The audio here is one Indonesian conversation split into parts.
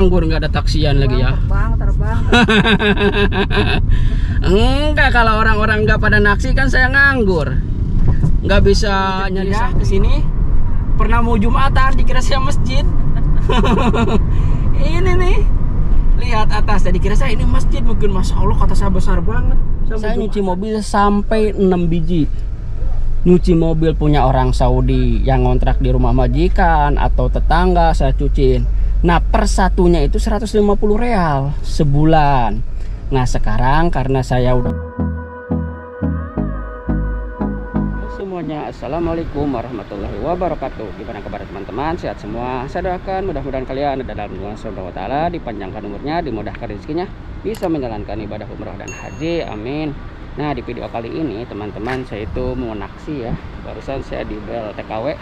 nganggur nggak ada taksian lagi ya. Terbang. Enggak, kalau orang-orang nggak pada naksi kan saya nganggur. Nggak bisa nyari ke sini. Pernah mau Jumatan dikira saya masjid. Ini nih. Lihat atas, tadi kira saya ini masjid, mungkin Masya Allah kata saya besar banget. Saya nyuci mobil sampai 6 biji. Nyuci mobil punya orang Saudi yang ngontrak di rumah majikan atau tetangga saya cuciin. Nah per satunya itu 150 real sebulan. Nah sekarang karena saya udah semuanya, assalamualaikum warahmatullahi wabarakatuh. Gimana kabar teman-teman? Sehat semua. Saya doakan mudah-mudahan kalian ada dalam lindungan Subhanahu wa taala, dipanjangkan umurnya, dimudahkan rezekinya, bisa menjalankan ibadah umrah dan haji. Amin. Nah di video kali ini teman-teman, saya itu mau naksi ya. Barusan saya di bel TKW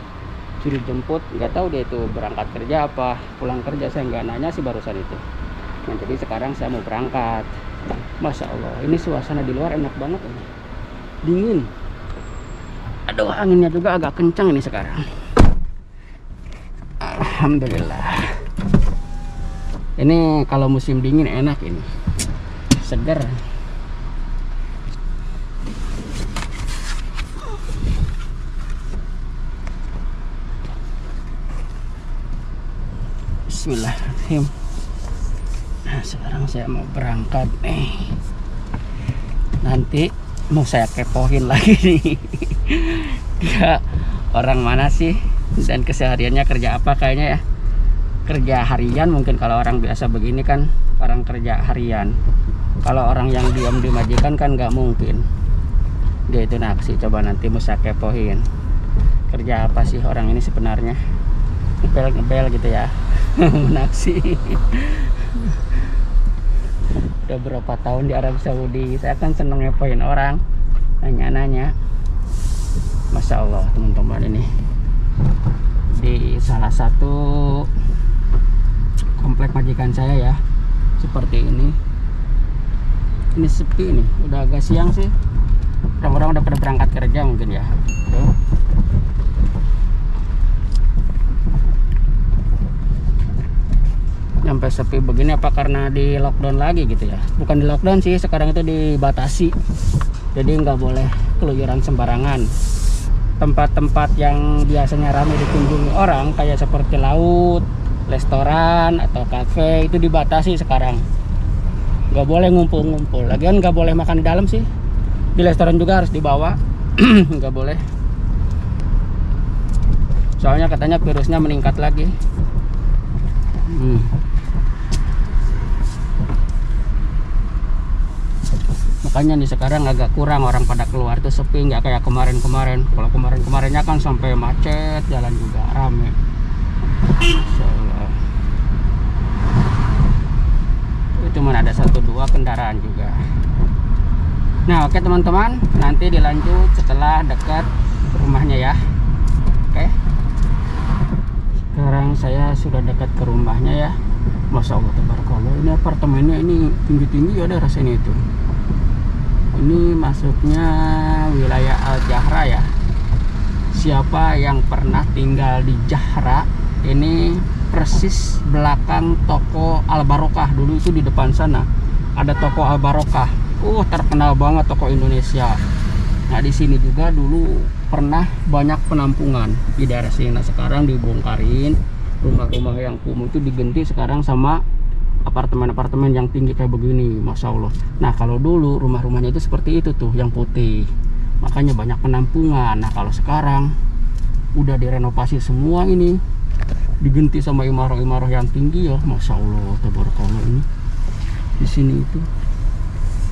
suruh jemput, nggak tahu dia itu berangkat kerja apa pulang kerja, saya nggak nanya sih barusan itu. Nah jadi sekarang saya mau berangkat. Masya Allah, ini suasana di luar enak banget ini, dingin. Aduh, anginnya juga agak kencang ini sekarang. Alhamdulillah. Ini kalau musim dingin enak ini, segar. Bismillahirrahmanirrahim. Nah, sekarang saya mau berangkat nih. Nanti mau saya kepoin lagi nih. Dia orang mana sih dan kesehariannya kerja apa, kayaknya ya kerja harian mungkin. Kalau orang biasa begini kan orang kerja harian. Kalau orang yang diam di majikan kan nggak mungkin dia itu naksi. Coba nanti mau saya kepoin kerja apa sih orang ini sebenarnya. Ngebel gitu ya. Naksi. Udah berapa tahun di Arab Saudi, saya kan seneng ngepoin orang, nanya-nanya. Masya Allah teman-teman, ini di salah satu komplek majikan saya ya, seperti ini sepi nih, udah agak siang sih, orang-orang udah pada berangkat kerja mungkin ya. Tuh. Sampai sepi begini apa karena di lockdown lagi gitu ya? Bukan di lockdown sih, sekarang itu dibatasi, jadi nggak boleh keluyuran sembarangan. Tempat-tempat yang biasanya ramai dikunjungi orang kayak seperti laut, restoran atau kafe itu dibatasi sekarang. Nggak boleh ngumpul-ngumpul. Lagian nggak boleh makan di dalam sih. Di restoran juga harus dibawa. Nggak boleh. Soalnya katanya virusnya meningkat lagi. Makanya nih sekarang agak kurang orang pada keluar tuh, sepi, nggak kayak kemarin-kemarin. Kalau kemarin-kemarinnya kan sampai macet, jalan juga rame. Itu mana ada 1-2 kendaraan juga. Nah oke teman-teman, nanti dilanjut setelah dekat rumahnya ya. Oke. Sekarang saya sudah dekat ke rumahnya ya. Masya Allah tabarakallah, ini apartemennya ini tinggi-tinggi ya, ada rasanya itu. Ini masuknya wilayah Al Jahra ya. Siapa yang pernah tinggal di Jahra, ini persis belakang toko Al Barokah. Dulu itu di depan sana ada toko Al Barokah. Terkenal banget toko Indonesia. Nah di sini juga dulu pernah banyak penampungan di daerah sini. Nah sekarang dibongkarin, rumah-rumah yang kumuh itu diganti sekarang sama apartemen-apartemen yang tinggi kayak begini. Masya Allah. Nah kalau dulu rumah-rumahnya itu seperti itu tuh, yang putih, makanya banyak penampungan. Nah kalau sekarang udah direnovasi semua, ini diganti sama imarah-imarah yang tinggi ya. Masya Allah tabarakallah, ini di sini itu.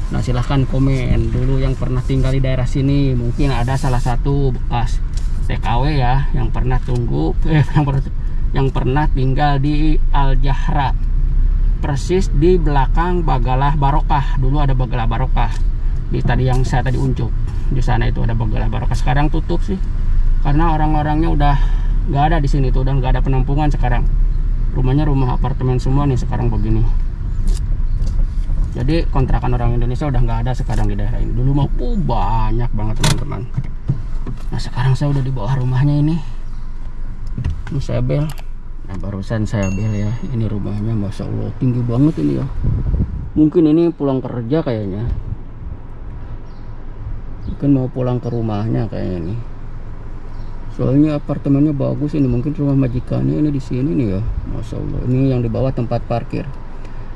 Nah silahkan komen dulu yang pernah tinggal di daerah sini. Mungkin ada salah satu bekas TKW ya yang pernah yang pernah tinggal di Al Jahra, persis di belakang Bagalah Barokah. Dulu ada Bagalah Barokah di tadi yang saya tadi unjuk, di sana itu ada Bagalah Barokah. Sekarang tutup sih karena orang-orangnya udah nggak ada di sini tuh, udah nggak ada penampungan sekarang. Rumahnya rumah apartemen semua nih sekarang begini. Jadi kontrakan orang Indonesia udah nggak ada sekarang di daerah ini. Dulu mau banyak banget teman-teman. Nah sekarang saya udah di bawah rumahnya ini. Ini saya bel. Nah barusan saya bel ya, ini rumahnya Masya Allah tinggi banget ini ya. Mungkin ini pulang kerja kayaknya, mungkin mau pulang ke rumahnya kayaknya ini. Soalnya apartemennya bagus ini, mungkin rumah majikannya ini di sini nih ya. Masya Allah, ini yang di bawah tempat parkir.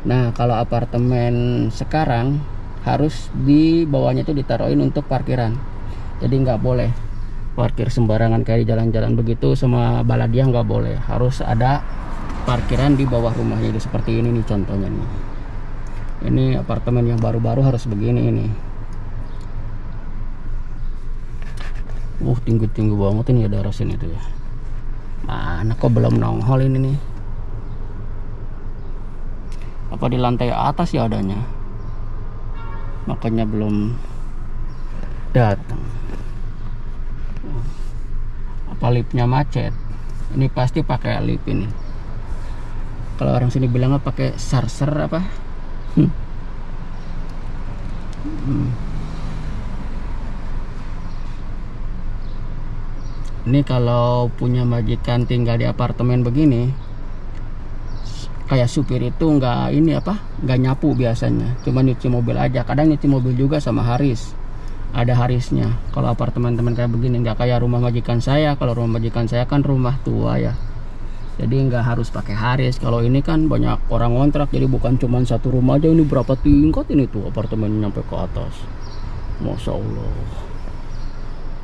Nah kalau apartemen sekarang harus di bawahnya itu ditaruhin untuk parkiran, jadi nggak boleh parkir sembarangan kayak di jalan-jalan begitu, sama baladiah nggak boleh, harus ada parkiran di bawah rumahnya itu. Seperti ini nih contohnya nih, ini apartemen yang baru-baru harus begini ini. Tinggi-tinggi banget ini ya daerah sini tuh ya. Mana kok belum nongol ini nih, apa di lantai atas ya adanya, makanya belum datang. Apa liftnya macet? Ini pasti pakai lift ini. Kalau orang sini bilangnya pakai sarser apa? Ini kalau punya majikan tinggal di apartemen begini, kayak supir itu nggak ini apa, nggak nyapu biasanya, cuma nyuci mobil aja. Kadang nyuci mobil juga sama haris, ada harisnya. Kalau apartemen teman kayak begini, nggak kayak rumah majikan saya. Kalau rumah majikan saya kan rumah tua ya, jadi nggak harus pakai haris. Kalau ini kan banyak orang ngontrak, jadi bukan cuma satu rumah aja. Ini berapa tingkat ini tuh apartemen nyampe ke atas. Masya Allah,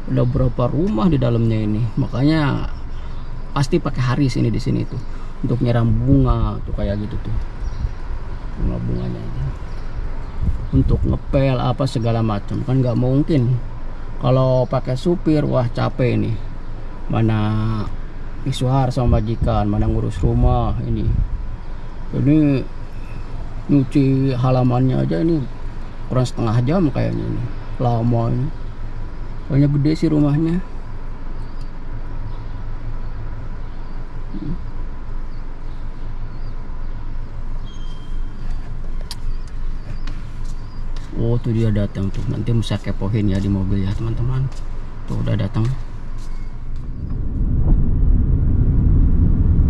udah berapa rumah di dalamnya ini. Makanya pasti pakai haris ini di sini tuh, untuk nyiram bunga tuh kayak gitu tuh, bunga-bunganya aja, untuk ngepel apa segala macam. Kan nggak mungkin kalau pakai supir, wah capek ini, mana misuhar sama majikan, mana ngurus rumah ini nyuci halamannya aja ini kurang setengah jam kayaknya ini, lama ini. Soalnya gede sih rumahnya. Oh tuh dia datang tuh, nanti bisa kepoin ya di mobil ya teman-teman. Tuh udah datang.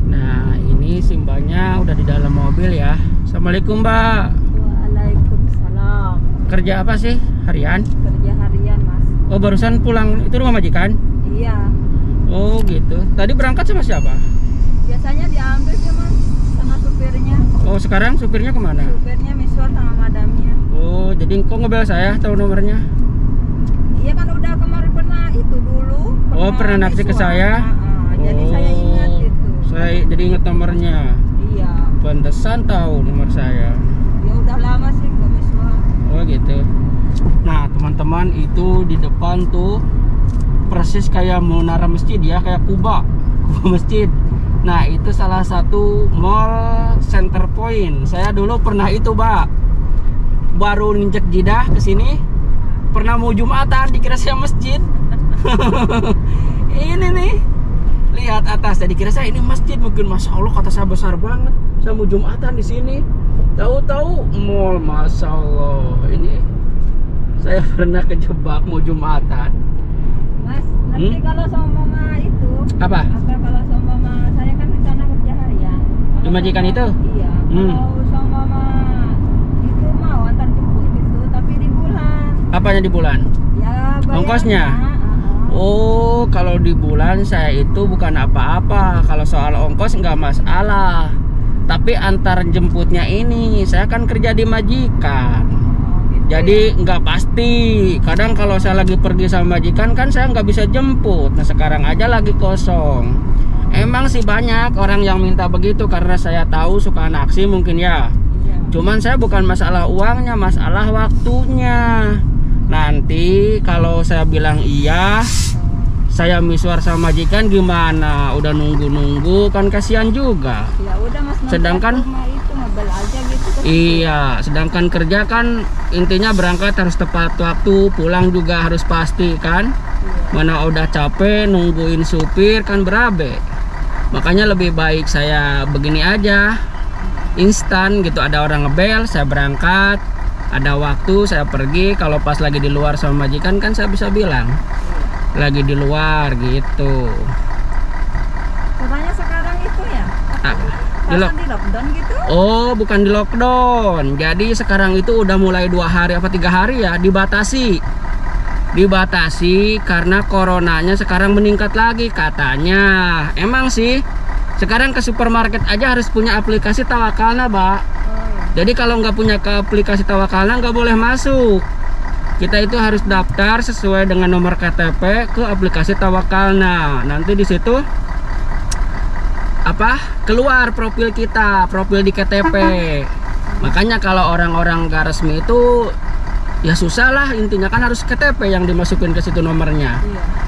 Nah ini Simbanya udah di dalam mobil ya. Assalamualaikum Mbak. Waalaikumsalam. Kerja apa sih harian? Kerja harian Mas. Oh barusan pulang, itu rumah majikan? Iya. Oh gitu. Tadi berangkat sama siapa? Biasanya diambil sih Mas sama supirnya. Oh sekarang supirnya kemana? Supirnya misuar sama madamnya. Oh jadi kok ngebel saya, tahu nomornya? Iya kan udah kemarin pernah itu dulu. Oh pernah naksir ke saya? Jadi saya ingat gitu. Saya jadi ingat nomornya. Iya. Pantesan tahu nomor saya. Ya udah lama sih nggak misuar. Oh gitu. Nah teman-teman, itu di depan tuh persis kayak menara masjid ya, kayak Kuba masjid. Nah itu salah satu mall Center Point. Saya dulu pernah itu Mbak, baru nginjek Jidah ke sini, pernah mau Jumatan dikira saya masjid. Ini nih, lihat atas, jadi kira saya ini masjid mungkin. Masya Allah kata saya besar banget. Saya mau Jumatan di sini, tahu-tahu mall. Masya Allah, ini saya pernah kejebak mau Jumatan. Mas, nanti kalau sama mama itu Apa? kalau sama mama saya kan di sana kerja harian. Di majikan itu? Iya. Kalau sama mama itu mau antar jemput gitu, tapi di bulan. Apanya di bulan? Ya bayarnya. Ongkosnya? Oh, kalau di bulan saya itu bukan apa-apa. Kalau soal ongkos nggak masalah. Tapi antar jemputnya ini, saya kan kerja di majikan. Jadi nggak pasti. Kadang kalau saya lagi pergi sama majikan kan saya nggak bisa jemput. Nah sekarang aja lagi kosong. Emang sih banyak orang yang minta begitu, karena saya tahu suka naksi mungkin ya. Cuman saya bukan masalah uangnya, masalah waktunya. Nanti kalau saya bilang iya, saya misuar sama majikan gimana? Udah nunggu-nunggu kan kasihan juga. Ya udah Mas. Sedangkan itu mobil aja gitu. Iya, sedangkan kerja kan intinya berangkat harus tepat waktu, pulang juga harus pasti kan. Mana udah capek nungguin supir kan berabe. Makanya lebih baik saya begini aja, instan gitu. Ada orang ngebel, saya berangkat. Ada waktu saya pergi. Kalau pas lagi di luar sama majikan kan saya bisa bilang lagi di luar gitu. Katanya sekarang itu ya Di lockdown gitu? Oh, bukan di lockdown. Jadi sekarang itu udah mulai 2 hari apa 3 hari ya dibatasi. Dibatasi karena coronanya sekarang meningkat lagi katanya. Emang sih. Sekarang ke supermarket aja harus punya aplikasi Tawakalna, Mbak. Jadi kalau nggak punya ke aplikasi Tawakalna nggak boleh masuk. Kita itu harus daftar sesuai dengan nomor KTP ke aplikasi Tawakalna. Nanti di situ keluar profil kita, profil di KTP. Makanya kalau orang-orang nggak resmi itu ya susah lah, intinya kan harus KTP yang dimasukin ke situ nomornya.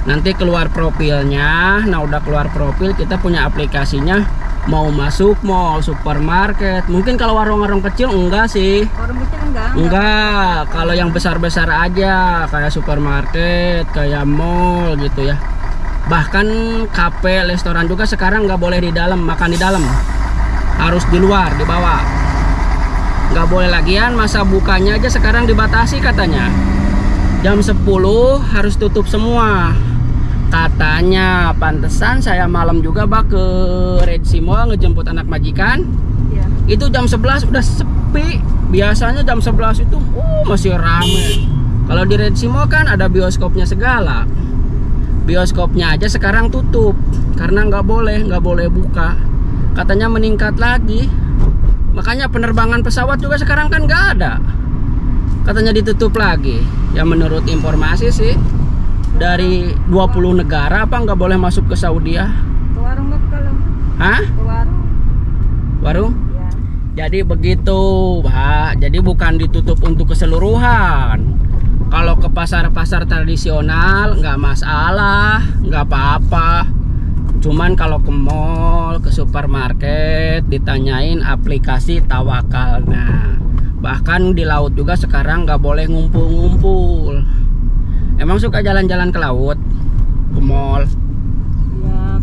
Nanti keluar profilnya. Nah udah keluar profil, kita punya aplikasinya. Mau masuk mall, supermarket. Mungkin kalau warung-warung kecil enggak sih. Warung kecil enggak? Enggak. Kalau yang besar-besar aja, kayak supermarket, kayak mall gitu ya. Bahkan kafe, restoran juga sekarang nggak boleh di dalam, makan di dalam. Harus di luar, di bawah. Nggak boleh lagian, masa bukanya aja sekarang dibatasi katanya. Jam 10 harus tutup semua. Katanya pantesan saya malam juga ke Red Sea Mall ngejemput anak majikan. Itu jam 11 udah sepi. Biasanya jam 11 itu masih rame. Kalau di Red Sea Mall kan ada bioskopnya segala. Bioskopnya aja sekarang tutup karena nggak boleh buka. Katanya meningkat lagi. Makanya penerbangan pesawat juga sekarang kan nggak ada. Katanya ditutup lagi. Ya menurut informasi sih dari 20 negara apa nggak boleh masuk ke Saudi ya. Ke warung kalau? Hah? Ke warung. Warung? Ya. Jadi begitu, Pak. Jadi bukan ditutup untuk keseluruhan. Kalau ke pasar-pasar tradisional nggak masalah, nggak apa-apa. Cuman kalau ke mall, ke supermarket, ditanyain aplikasi Tawakalna. Bahkan di laut juga sekarang nggak boleh ngumpul-ngumpul. Emang suka jalan-jalan ke laut, ke mall? Ya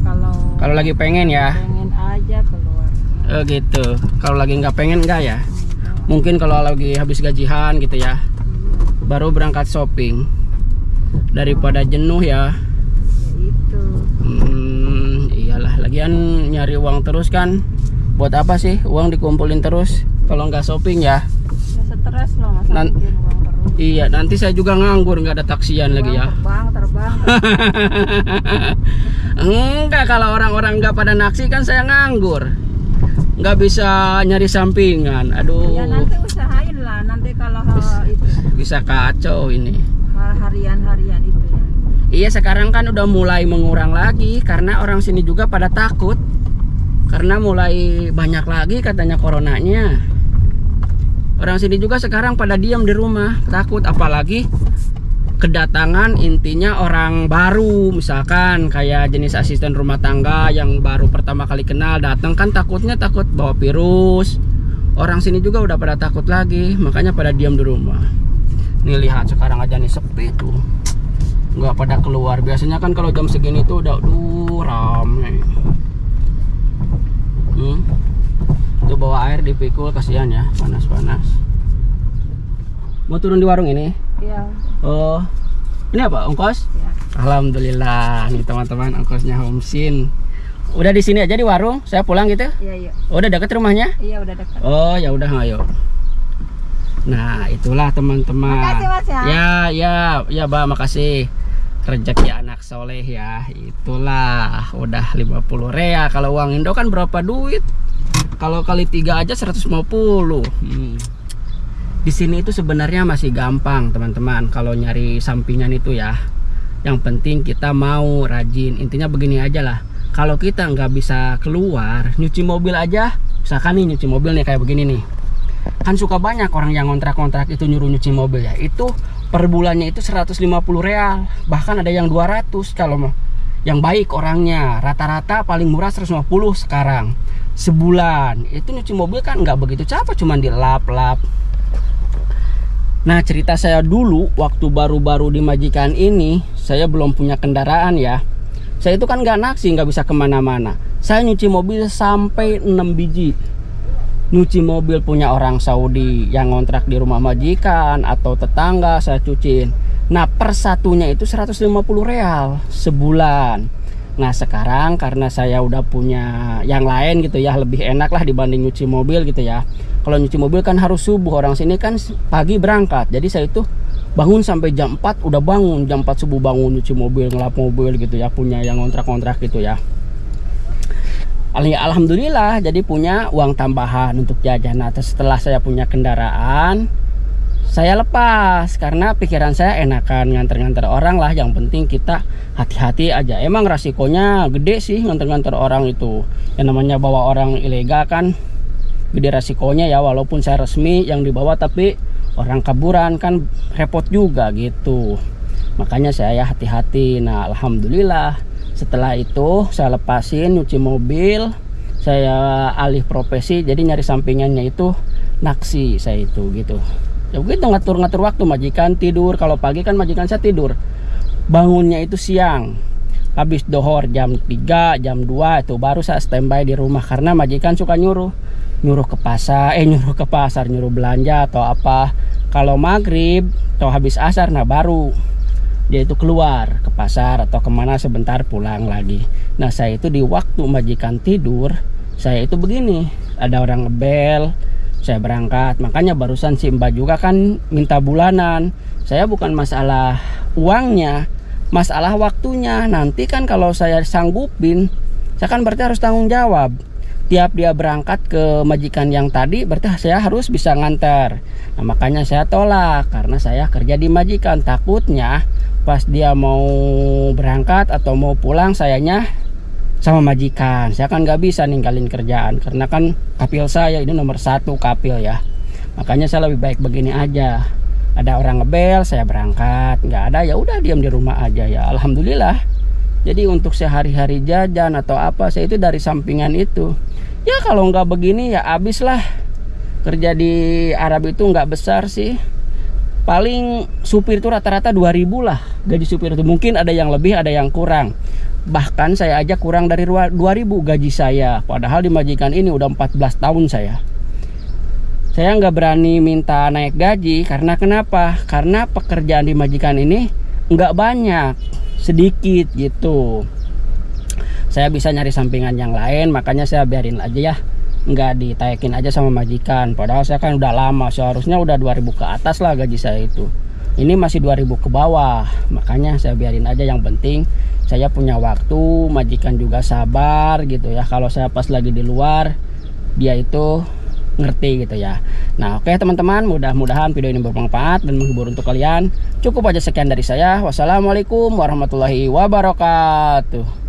kalau lagi pengen ya. Pengen aja keluar. Gitu. Kalau lagi nggak pengen nggak ya? Mungkin kalau lagi habis gajian gitu ya. Baru berangkat shopping. Daripada jenuh ya. Itu. Iyalah, lagian nyari uang terus kan. Buat apa sih uang dikumpulin terus kalau nggak shopping ya? Ya stres loh masa bikin uang terus. Iya, nanti saya juga nganggur, nggak ada taksian lagi ya. Terbang. Enggak, kalau orang-orang nggak pada naksi kan saya nganggur. Nggak bisa nyari sampingan. Aduh. Ya nanti usahain lah, nanti kalau itu bisa kacau ini. Harian itu ya. Iya, sekarang kan udah mulai mengurang lagi karena orang sini juga pada takut. Karena mulai banyak lagi katanya coronanya. Orang sini juga sekarang pada diam di rumah, takut apalagi kedatangan intinya orang baru, misalkan kayak jenis asisten rumah tangga yang baru pertama kali kenal datang kan takut bawa virus. Orang sini juga udah pada takut lagi, makanya pada diam di rumah. Nih lihat sekarang aja nih sepi tuh, nggak pada keluar. Biasanya kan kalau jam segini tuh udah rame. Tuh bawa air dipikul, kasihan ya, panas-panas. Mau turun di warung ini? Iya. Oh, ini apa? Ongkos? Ya. Alhamdulillah nih teman-teman, ongkosnya Homsin. Udah di sini aja di warung, saya pulang gitu? Iya. Oh, udah dekat rumahnya? Iya, udah dekat. Oh, ya udah, ayo. Nah, itulah teman-teman. Makasih Mas ya. Ya, Mbak, makasih. Rezeki anak soleh ya. Itulah, udah 50 rea. Kalau uang Indo kan berapa duit? Kalau kali 3 aja 150. Di sini itu sebenarnya masih gampang teman-teman kalau nyari sampingan itu ya. Yang penting kita mau rajin. Intinya begini aja lah. Kalau kita nggak bisa keluar, nyuci mobil aja. Misalkan nih nyuci mobil nih kayak begini nih. Kan suka banyak orang yang kontrak-kontrak itu nyuruh nyuci mobil ya. Itu per bulannya itu 150 real. Bahkan ada yang 200 kalau mau. Yang baik orangnya. Rata-rata paling murah 150 sekarang. Sebulan. Itu nyuci mobil kan nggak begitu capek, cuman dilap-lap. Nah, cerita saya dulu waktu baru-baru di majikan ini, saya belum punya kendaraan ya. Saya itu kan nggak naksi, nggak bisa kemana-mana. Saya nyuci mobil sampai 6 biji. Nyuci mobil punya orang Saudi yang ngontrak di rumah majikan atau tetangga, saya cuciin. Nah, per satunya itu 150 real sebulan. Nah sekarang karena saya udah punya yang lain gitu ya, lebih enak lah dibanding nyuci mobil gitu ya. Kalau nyuci mobil kan harus subuh, orang sini kan pagi berangkat. Jadi saya itu bangun sampai jam 4 udah bangun, jam 4 subuh bangun nyuci mobil, ngelap mobil gitu ya, punya yang kontrak-kontrak gitu ya. Alhamdulillah jadi punya uang tambahan untuk jajan. Nah setelah saya punya kendaraan, saya lepas karena pikiran saya enakan nganter-nganter orang lah, yang penting kita hati-hati aja. Emang resikonya gede sih nganter-nganter orang itu, yang namanya bawa orang ilegal kan gede resikonya ya. Walaupun saya resmi yang dibawa, tapi orang kaburan kan repot juga gitu, makanya saya hati-hati. Nah alhamdulillah setelah itu saya lepasin nyuci mobil, saya alih profesi jadi nyari sampingannya itu naksi saya itu gitu. Ya begitu ngatur-ngatur waktu, majikan tidur, kalau pagi kan majikan saya tidur, bangunnya itu siang, habis dohor jam 3 jam 2 itu baru saya standby di rumah, karena majikan suka nyuruh ke pasar, nyuruh belanja atau apa. Kalau maghrib atau habis asar, nah baru dia itu keluar ke pasar atau kemana sebentar pulang lagi. Nah saya itu di waktu majikan tidur, saya itu begini, ada orang ngebel, saya berangkat. Makanya barusan si Mbak juga kan minta bulanan. Saya bukan masalah uangnya, masalah waktunya. Nanti kan kalau saya sanggupin, saya kan berarti harus tanggung jawab. Tiap dia berangkat ke majikan yang tadi, berarti saya harus bisa nganter. Nah makanya saya tolak, karena saya kerja di majikan. Takutnya pas dia mau berangkat atau mau pulang, sayanya sama majikan. Saya kan nggak bisa ninggalin kerjaan, karena kan kapil saya ini nomor 1 kapil ya. Makanya saya lebih baik begini aja. Ada orang ngebel, saya berangkat. Nggak ada, ya udah diam di rumah aja ya. Alhamdulillah. Jadi untuk sehari-hari jajan atau apa, saya itu dari sampingan itu. Ya kalau nggak begini ya abis lah. Kerja di Arab itu nggak besar sih. Paling supir itu rata-rata 2.000 lah gaji supir itu. Mungkin ada yang lebih, ada yang kurang. Bahkan saya aja kurang dari 2.000 gaji saya. Padahal di majikan ini udah 14 tahun saya. Saya nggak berani minta naik gaji, karena kenapa? Karena pekerjaan di majikan ini nggak banyak, sedikit gitu. Saya bisa nyari sampingan yang lain, makanya saya biarin aja ya, nggak ditayakin aja sama majikan. Padahal saya kan udah lama, seharusnya udah 2.000 ke atas lah gaji saya itu. Ini masih 2.000 ke bawah, makanya saya biarin aja. Yang penting saya punya waktu, majikan juga sabar gitu ya. Kalau saya pas lagi di luar, dia itu ngerti gitu ya. Nah oke teman-teman, mudah-mudahan video ini bermanfaat dan menghibur untuk kalian. Cukup aja sekian dari saya. Wassalamualaikum warahmatullahi wabarakatuh.